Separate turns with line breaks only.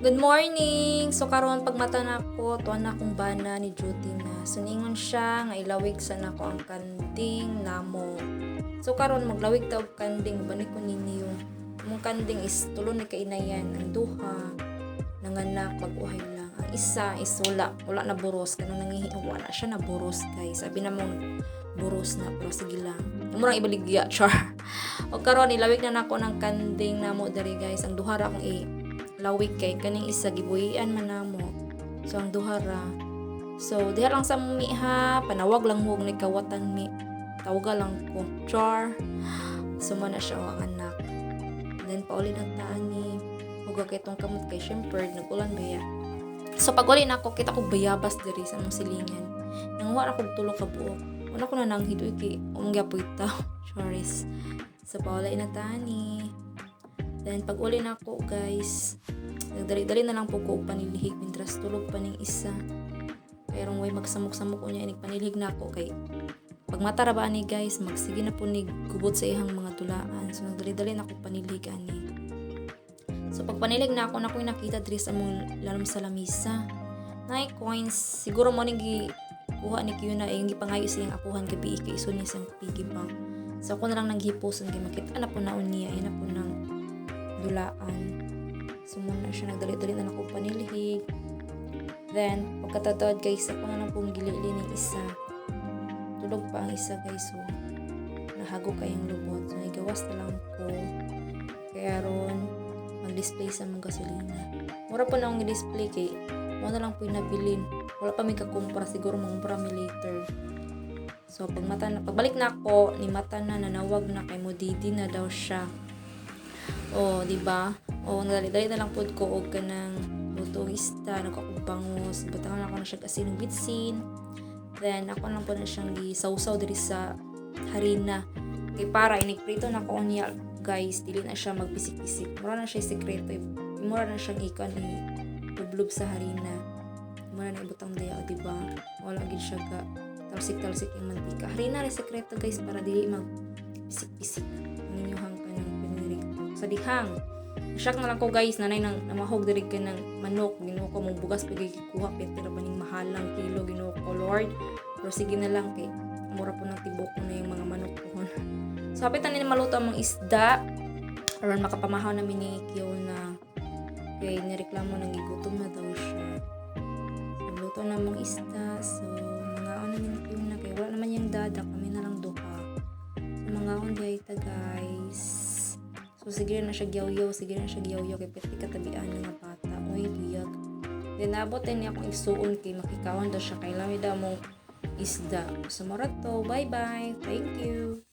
Good morning! So karon pagmata na ko, tuwan na akong bana ni Judy na. So ningon siya nga ilawig sa nako ang kanding namo. So karon maglawig ta og kanding bani ko ninyo. Mong kanding is tulo ni kainayan ang duha nanganak pag-uhay lang. Ang isa is wala na buros kanang nangihiwa na siya na buros guys. Sabi na mong buros na pero sige lang. Murang ibaligya char. O karon ilawig na nako ng kanding namo diri guys. Ang duha ra akong lawig kay kaning isa gibuhian man namo. So ang duha ra. So diha lang sa mi ha, panawag lang mo ni kawatan mi. Tawaga lang ko. Char. So man na siya ang anak. And then pauli na tani. Huwag kay itong kamot kay syempre nagulan baya. So pag uli na ako, kita ko bayabas diri sa mong silingan. Nanguha ako tulo ka buok. Una ko na nang hidoy kay umungya po ito. Charis. So pauli na tani. Then pag uli na ako guys, nagdali-dali na lang po ko panilihig mintras tulog pa ning isa. Kaya rong way magsamok-samok ko niya inig panilihig na ako kay pag mataraba ni guys, magsige na po ni gubot sa ihang mga tulaan. So nagdali-dali na ako panilihig ani. So pag panilig na ako na nakita diri sa mong lalam sa lamisa. Nay coins, siguro mo ning kuha ni Kiyo na yung gipangayo siyang apuhan gabi kay iso niya siyang piggy bank. So ako na lang naghiposon kay makita na po naon niya ay na po nang dulaan. So muna siya nagdali-dali na ako panilihig. Then pagkatatuad guys, ako na lang pong gilili ng isa. Tulog pa ang isa guys, so nahago kayong lubot. So nagawas na lang ko. Kaya ron mag-display sa mga gasolina. Mura po na akong i-display kay mo na lang po yung nabilin. Wala pa may kakumpara, siguro mangumpara mi later. So pagbalik na ako, ni mata na nanawag na kay Modidi na daw siya. O, di ba? O, nadali-dali na lang po ko og kanang lutong ista, nagkakubangos, batangan ako na siya kasi ng bitsin. Then, ako lang po na siyang gisawsaw diri sa harina. Kay para, inikprito na ko niya, guys, dili na siya magpisik-pisik. Mura na siya sekreto. Mura na siyang ikan i-blub sa harina. Mura na ibutang daya, di ba? Wala gid siya ka talsik-talsik yung mantika. Harina rin sekreto, guys, para dili magpisik-pisik. Ninyohang ka ng pinirito. Sa dihang. Shock na lang ko guys, nanay nang namahog diri ka ng manok, ginuo ko mong bugas pagay kuha pero baning mahalang kilo ginuo ko Lord. Pero sige na lang kay mura po ng tibok ko na yung mga manok ko. So hapit na maluto ang mga isda. Aron makapamahaw namin ni Kiyo na kay nireklamo nang gigutom na daw siya. So luto na mga isda. So mga ano ni Kiyo na kay wala naman yung dada, kami na lang duha. Mga on ta guys. So, sige na siya gyaw-yaw, kay pati katabian ng bata. Uy, biyag. Then, nabot din niya akong isuon kay makikawan daw siya. Kailangan daw mong isda. So, marato. Bye-bye. Thank you.